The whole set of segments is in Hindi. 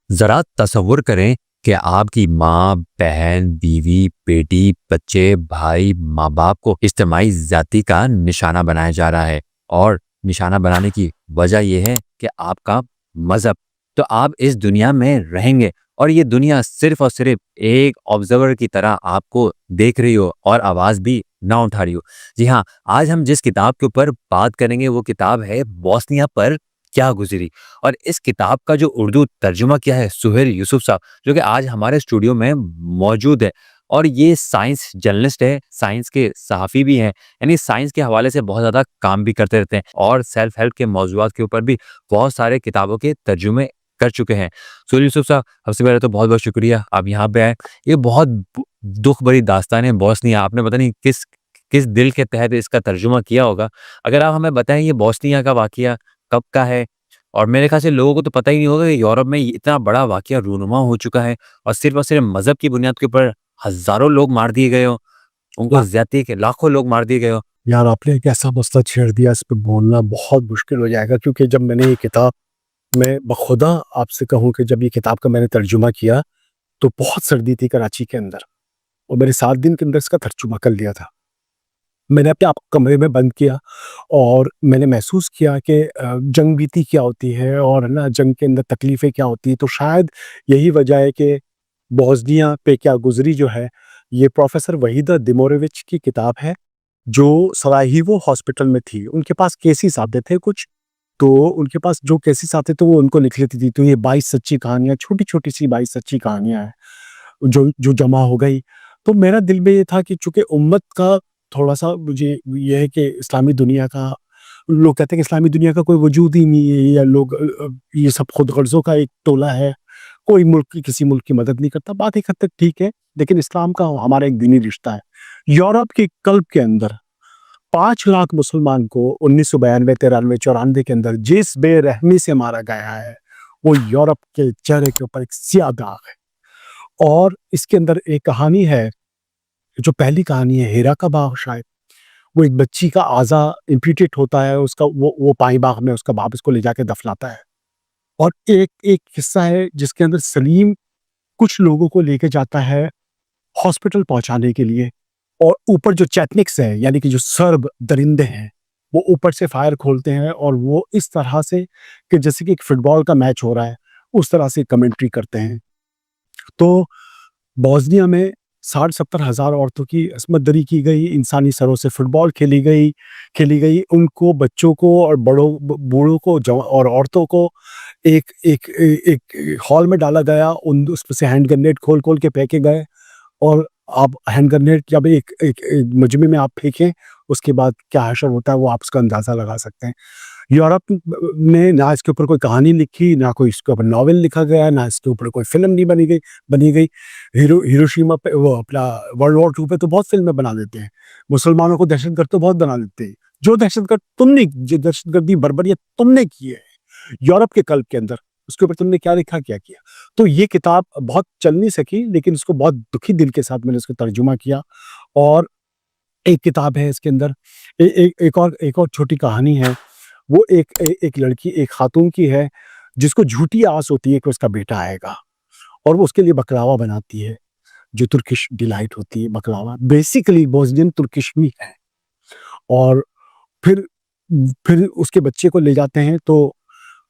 ज़रा तसव्वुर करें कि आपकी माँ, बहन, बीवी, बेटी, बच्चे, भाई, माँ-बाप को इज्तिमाई ज़्यादती का निशाना बनाया जा रहा है और निशाना बनाने की वजह ये है कि आपका मज़हब। तो आप इस दुनिया में रहेंगे और ये दुनिया सिर्फ़ और सिर्फ़ एक ऑब्ज़र्वर की तरह आपको देख रही हो और आवाज़ भी ना उठा रही हो। जी हाँ, आज हम जिस किताब के ऊपर बात करेंगे वो किताब है बोस्निया पर क्या गुज़री। और इस किताब का जो उर्दू तर्जुमा किया है सुहेल यूसुफ साहब, जो कि आज हमारे स्टूडियो में मौजूद है। और ये साइंस जर्नलिस्ट है, साइंस के सहाफ़ी भी हैं, यानी साइंस के हवाले से बहुत ज़्यादा काम भी करते रहते हैं और सेल्फ हेल्प के मौज़ूआत के ऊपर भी बहुत सारे किताबों के तर्जुमे कर चुके हैं। सुहेल यूसुफ साहब, सबसे पहले तो बहुत-बहुत शुक्रिया आप यहाँ पे आए। ये बहुत दुःख भरी दास्तान है बोस्निया, आपने पता नहीं किस किस दिल के तहत इसका तर्जुमा किया होगा। अगर आप हमें बताएँ ये बोस्निया का वाक़या कब का है? और मेरे ख़्याल से लोगों को तो पता ही नहीं होगा कि यूरोप में इतना बड़ा वाक़या रूनुमा हो चुका है और सिर्फ़ मज़हब की बुनियाद के ऊपर हज़ारों लोग मार दिए गए हों, उनको वाह! ज़्यादती के लाखों लोग मार दिए गए हों। यार आपने एक ऐसा मसला छेड़ दिया, इस पे बोलना बहुत मुश्किल हो जाएगा, क्योंकि जब मैंने ये किताब मैं बखुदा आपसे कहूँ कि जब ये किताब का मैंने तर्जुमा किया, तो बहुत सर्दी थी कराची के अंदर और मैंने 7 दिन के अंदर इसका तर्जुमा कर लिया था। मैंने अपने आप को कमरे में बंद किया और मैंने महसूस किया कि जंग बीती क्या होती है और है ना, जंग के अंदर तकलीफ़ें क्या होती हैं। तो शायद यही वजह है कि बोस्निया पे क्या गुज़री जो है, ये प्रोफ़ेसर वहीदा दिमोरेविच की किताब है, जो सराहिवो हॉस्पिटल में थी। उनके पास केसेस आते थे कुछ, तो उनके पास जो केसेस आते थे वो उनको लिख लेती थी। तो ये 22 सच्ची कहानियाँ, छोटी-छोटी सी 22 सच्ची कहानियाँ हैं, जो जो जमा हो गई। तो मेरा दिल में ये था कि चूँकि उम्मत का थोड़ा-सा मुझे ये है कि इस्लामी दुनिया का, लोग कहते हैं कि इस्लामी दुनिया का कोई वजूद ही नहीं है, या लोग ये सब खुदगर्ज़ों का एक टोला है, कोई मुल्क की किसी मुल्क की मदद नहीं करता। बात एक हद तक ठीक है, लेकिन इस्लाम का हमारा एक दीनी रिश्ता है। यूरोप के कल्ब के अंदर 5 लाख मुसलमान को 1992, 93, 94 के अंदर जिस बेरहमी से मारा गया है, वो यूरोप के चेहरे के ऊपर एक स्याह दाग है। और इसके अंदर एक कहानी है, जो पहली कहानी है हीरा का बाग शायद, वो एक बच्ची का आज़ा एम्पुटेट होता है, उसका वो पाई बाग में उसका बाप उसको ले जाके दफनाता है। और एक एक किस्सा है जिसके अंदर सलीम कुछ लोगों को लेके जाता है हॉस्पिटल पहुँचाने के लिए, और ऊपर जो चेचनिक्स हैं, यानी कि जो सर्ब दरिंदे हैं, वो ऊपर से फायर खोलते हैं और वो इस तरह से कि जैसे कि एक फुटबॉल का मैच हो रहा है, उस तरह से कमेंट्री करते हैं। तो बोस्निया में 60-70 हज़ार औरतों की इस्मत दरी की गई, इंसानी सरों से फुटबॉल खेली गई। उनको, बच्चों को और बड़ों ब बूढ़ों को, जवा और औरतों को एक एक एक हॉल में डाला गया, उन उसमें से हैंड ग्रेनेड खोल-खोल के फेंके गए। और आप हैंड ग्रेनेड जब एक एक एक मजमे में आप फेंकें, उसके बाद क्या हशर होता है, वो आप उसका अंदाज़ा लगा सकते हैं। यूरोप ने ना इसके ऊपर कोई कहानी लिखी, ना कोई इसके ऊपर नॉवेल लिखा गया, ना इसके ऊपर कोई फ़िल्म नहीं बनी गई। हिरोशिमा पे, वो अपना वर्ल्ड वॉर 2 पे तो बहुत फ़िल्में बना देते हैं। मुसलमानों को दहशतगर्द तो बहुत बना देते हैं। जो दहशतगर्दी बर्बरियत तुमने की है, यूरोप के कल्ब के अंदर, उसके ऊपर तुमने क्या लिखा, क्या किया? तो ये किताब बहुत चल नहीं सकी, लेकिन उसको बहुत दुखी दिल के साथ मैंने उसका तर्जुमा किया। और एक किताब है इसके अंदर, ए ए एक और छोटी कहानी है। वो एक लड़की, एक खातून की है, जिसको झूठी आस होती है कि उसका बेटा आएगा, और वो उसके लिए बकलावा बनाती है, जो तुर्किश डिलाइट होती है बकलावा। बेसिकली बोस्नियन तुर्किश ही है। और फिर फिर उसके बच्चे को ले जाते हैं, तो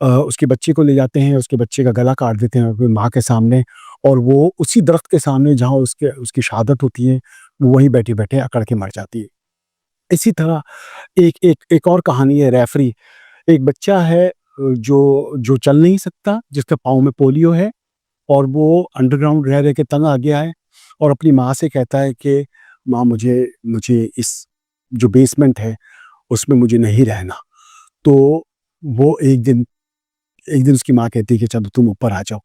उसके बच्चे को ले जाते हैं, उसके बच्चे का गला काट देते हैं अपनी माँ के सामने, और वो उसी दरख्त के सामने जहाँ उसकी शहादत होती है, वो वहीं बैठे-बैठे अकड़ के मर जाती है। इसी तरह एक एक एक और कहानी है रेफरी। एक बच्चा है, जो जो चल नहीं सकता, जिसके पाँव में पोलियो है, और वो अंडरग्राउंड रह के तंग आ गया है, और अपनी माँ से कहता है कि माँ, मुझे मुझे इस जो बेसमेंट है उसमें मुझे नहीं रहना। तो वो एक दिन उसकी माँ कहती है कि चलो तुम ऊपर आ जाओ।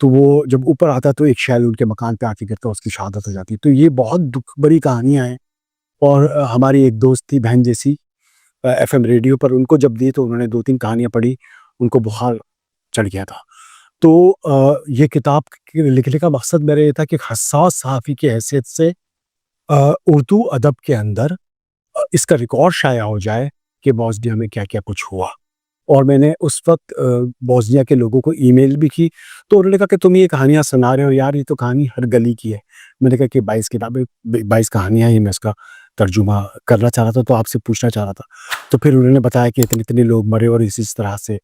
तो वो जब ऊपर आता है, तो एक शैल उनके मकान पे आके गिरता है, उसकी शहादत हो जाती है। तो ये बहुत दुःख भरी कहानियाँ हैं। और हमारी एक दोस्त थी बहन जैसी, एफएम रेडियो पर, उनको जब दी तो उन्होंने 2-3 कहानियाँ पढ़ी, उनको बुखार चढ़ गया था। तो ये किताब के लिखने का मकसद मेरा ये था कि एक हस्सास सहाफ़ी की हैसियत से उर्दू अदब के अंदर इसका रिकॉर्ड शाया हो जाए कि बॉस्निया में क्या-क्या कुछ हुआ। और मैंने उस वक़्त बोस्निया के लोगों को ईमेल भी की, तो उन्होंने कहा कि तुम ये कहानियाँ सुना रहे हो यार, ये तो कहानी हर गली की है। मैंने कहा कि 22 किताबें, 22 कहानियाँ हैं, मैं इसका तर्जुमा करना चाह रहा था, तो आपसे पूछना चाह रहा था। तो फिर उन्होंने बताया कि इतने-इतने लोग मरे और इस तरह से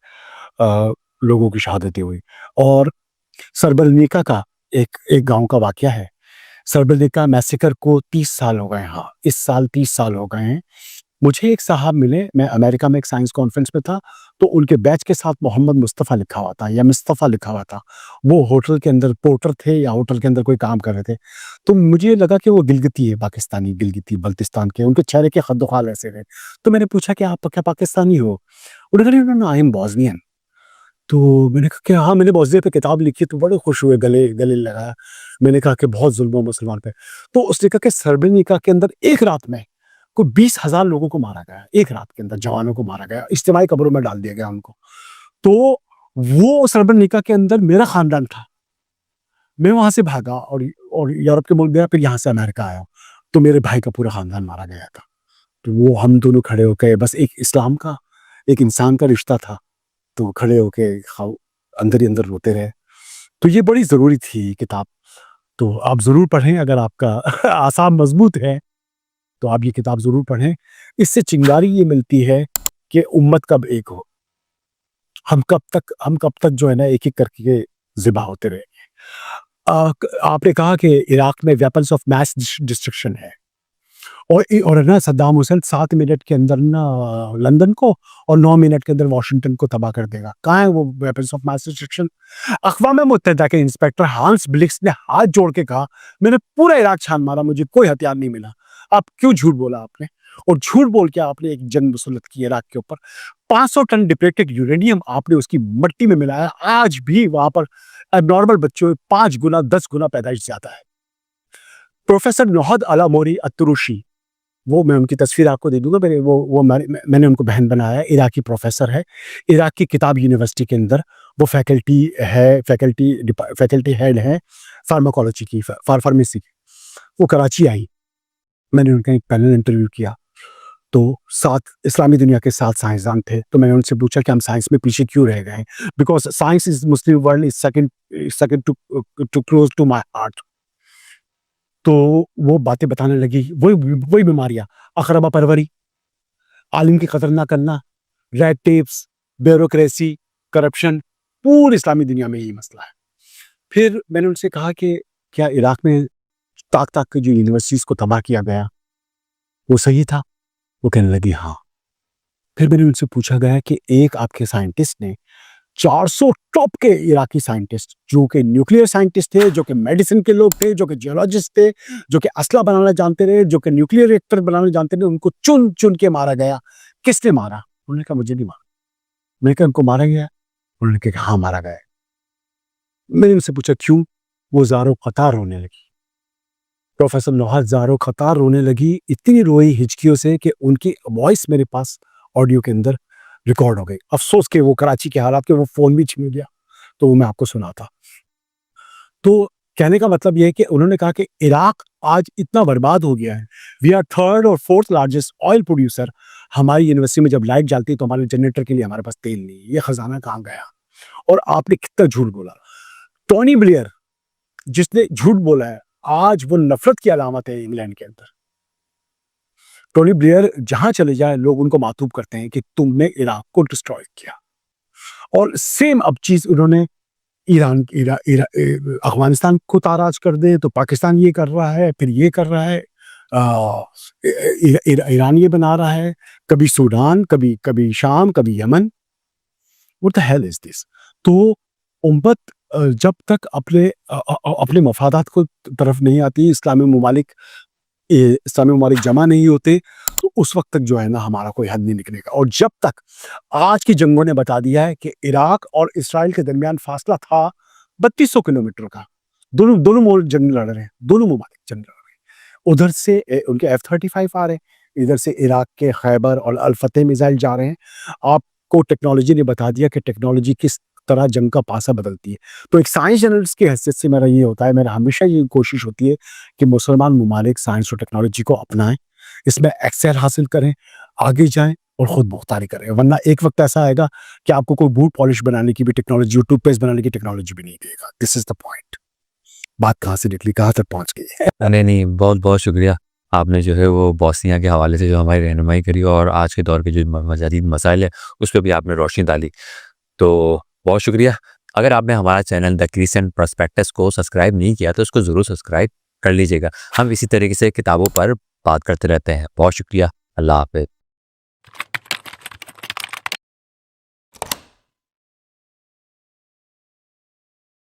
लोगों की शहादतें हुई। और सरबलनीका का एक एक गाँव का वाक़या है। सरबलनीका मैसेकर को 30 साल हो गए, हाँ, इस साल 30 साल हो गए हैं। मुझे एक साहब मिले, मैं अमेरिका में एक साइंस कॉन्फ्रेंस में था, तो उनके बैच के साथ मोहम्मद मुस्तफ़ा लिखा हुआ था या मुस्तफ़ा लिखा हुआ था। वो होटल के अंदर पोर्टर थे या होटल के अंदर कोई काम कर रहे थे। तो मुझे लगा कि वो गिलगिती है, पाकिस्तानी गिलगिती बल्तिस्तान के, उनके चेहरे के खद्दो-ख़ाल ऐसे थे। तो मैंने पूछा कि आप क्या पाकिस्तानी हो? उन्होंने कहा, "no, no, I am Bosnian." तो मैंने कहा कि हाँ, मैंने बॉस्निया पे किताब लिखी है, तो बड़े खुश हुए, गले गले लगाया। मैंने कहा कि बहुत ज़ुल्म हुआ मुसलमान पे। तो उसने कहा कि सर्बनिका के अंदर एक रात में कोई 20,000 लोगों को मारा गया, एक रात के अंदर जवानों को मारा गया, इज्तिमाई कब्रों में डाल दिया गया उनको। तो वो सर्बनिका के अंदर मेरा ख़ानदान था। मैं वहाँ से भागा और यूरोप के मुल्क गया, फिर यहाँ से अमेरिका आया। तो मेरे भाई का पूरा ख़ानदान मारा गया था। तो वो हम दोनों खड़े होके, बस एक इस्लाम का, एक इंसान का रिश्ता था, तो खड़े होके खाओ, अंदर ही अंदर रोते रहे। तो ये बड़ी ज़रूरी थी ये किताब, तो आप ज़रूर पढ़ें अगर आपका आसाम मज़बूत है, तो आप ये किताब ज़रूर पढ़ें। इससे चिंगारी ये मिलती है कि उम्मत कब एक हो। हम कब तक जो है ना एक-एक करके ज़िबा होते रहेंगे। आपने कहा कि इराक में वेपन्स ऑफ मास डिस्ट्रक्शन है। और ना सद्दाम हुसैन 7 मिनट के अंदर ना लंदन को और 9 मिनट के अंदर वॉशिंगटन को तबाह कर देगा। कहाँ है वो वेपन्स ऑफ मास डिस्ट्रक्शन? अक़वाम मुत्तहिदा के इंस्पेक्टर हांस ब्लिक्स ने हाथ जोड़ के कहा, मैंने पूरा इराक छान मारा, मुझे कोई हथियार नहीं मिला। आप क्यों झूठ बोला आपने? और झूठ बोल के आपने एक जंग मुसल्लत की इराक के ऊपर। 500 टन डिप्लेटेड यूरेनियम आपने उसकी मिट्टी में मिलाया। आज भी वहाँ पर एब्नॉर्मल बच्चों में 5 गुना 10 गुना पैदाइश ज़्यादा है। प्रोफ़ेसर नौहद अला मोरी अत्तरुशी, वो मैं उनकी तस्वीर आपको दे दूँगा, मैंने उनको बहन बनाया है, इराकी प्रोफ़ेसर है। इराक की किताब यूनिवर्सिटी के अंदर वो फैकल्टी हेड हैं फ़ार्माकोलॉजी की, फ़ार्मेसी की। वो कराची आई, मैंने उनका एक पैनल इंटरव्यू किया, तो 7 इस्लामी दुनिया के 7 साइंसदान थे, तो मैंने उनसे पूछा कि हम साइंस में पीछे क्यों रह गए हैं? Because science is Muslim world is second to close to my heart. तो वो बातें बताने लगी, वही बीमारियाँ, अक़रबा परवरी, आलिम की कदर ना करना, रेड टेप्स, ब्यूरोक्रेसी, करप्शन, पूरी इस्लामी दुनिया में यही मसला है। फिर मैंने उनसे कहा कि क्या इराक में ताक-ताक के जो यूनिवर्सिटीज़ को तबाह किया गया, वो सही था? वो कहने लगी हाँ। फिर मैंने उनसे पूछा गया कि एक आपके साइंटिस्ट ने 400 टॉप के इराकी साइंटिस्ट, जो कि न्यूक्लियर साइंटिस्ट थे, जो कि मेडिसिन के लोग थे, जो कि जियोलॉजिस्ट थे, जो कि असला बनाना जानते रहे, जो कि न्यूक्लियर रिएक्टर बनाना जानते थे, उनको चुन-चुन के मारा गया। किसने मारा? उन्होंने कहा मुझे नहीं मारा। मैंने कहा उनको मारा गया? उन्होंने कहा कि हाँ, मारा गया है। मैंने उनसे पूछा क्यों? वो ज़ारो-क़तार रोने लगी। प्रोफ़ेसर नौहद ज़ारो-क़तार रोने लगी, इतनी रोई हिचकियों से कि उनकी वॉइस मेरे पास ऑडियो के अंदर रिकॉर्ड हो गई। अफ़सोस कि वो कराची के हालात के वो फ़ोन भी छिन गया, तो वो मैं आपको सुनाता। तो कहने का मतलब ये है कि उन्होंने कहा कि इराक आज इतना बर्बाद हो गया है, वी आर 3rd और 4th लार्जेस्ट ऑयल प्रोड्यूसर। हमारी यूनिवर्सिटी में जब लाइट जलती है तो हमारे जनरेटर के लिए हमारे पास तेल नहीं है, ये खजाना कहाँ गया? और आपने कितना झूठ बोला। टोनी ब्लेयर, जिसने झूठ बोला है, आज वो नफरत की अलामत है इंग्लैंड के अंदर। टोनी ब्लेयर जहां चले जाए लोग उनको मातूब करते हैं कि तुमने इराक को डिस्ट्रॉय किया। और सेम अब चीज उन्होंने ईरान ईरा, ईरा, ए- अफगानिस्तान को ताराज कर दे, तो पाकिस्तान ये कर रहा है, फिर ये कर रहा है, ईरान ये बना रहा है, कभी सूडान, कभी कभी शाम, कभी Yemen. What the hell is this? तो उम्मत जब तक अपने मफादात को तरफ नहीं आती, इस्लामी ममालिक जमा नहीं होते, तो उस वक्त तक जो है ना हमारा कोई हद नहीं निकलेगा। और जब तक आज की जंगों ने बता दिया है कि इराक और इसराइल के दरमियान फासला था 3200 किलोमीटर का, दोनों दोनों मुल्क जंग लड़ रहे हैं, दोनों ममालिक जंग लड़ रहे हैं। उधर से उनके F-35 आ रहे हैं, इधर से इराक के खैबर और अल फतेह मिसाइल जा रहे हैं। आपको टेक्नोलॉजी ने बता दिया कि टेक्नोलॉजी किस तरह जंग का पासा बदलती है। तो एक साइंस जर्नलिस्ट की हैसियत से मेरा ये होता है, मेरा हमेशा ये कोशिश होती है कि मुसलमान ममालिक साइंस और टेक्नोलॉजी को अपनाएं, इसमें एक्सेल हासिल करें, आगे जाएं और खुद मुख्तारी करें, वरना एक वक्त ऐसा आएगा कि आपको कोई बूट पॉलिश बनाने की भी टेक्नोलॉजी और टूथपेस्ट बनाने की टेक्नोलॉजी भी नहीं देगा। This is the point. बात कहाँ से निकली, कहाँ तक पहुँच गई। नहीं नहीं, बहुत बहुत शुक्रिया। आपने जो है वो बॉस्निया के हवाले से जो हमारी रहनुमाई करी और आज के दौर के जो मज़ीद मसाइल है उस पर भी आपने रोशनी डाली, तो बहुत शुक्रिया। अगर आपने हमारा चैनल द क्रिसेंट प्रोस्पेक्टस को सब्सक्राइब नहीं किया तो उसको ज़रूर सब्सक्राइब कर लीजिएगा। हम इसी तरीके से किताबों पर बात करते रहते हैं। बहुत शुक्रिया। अल्लाह हाफ़िज़।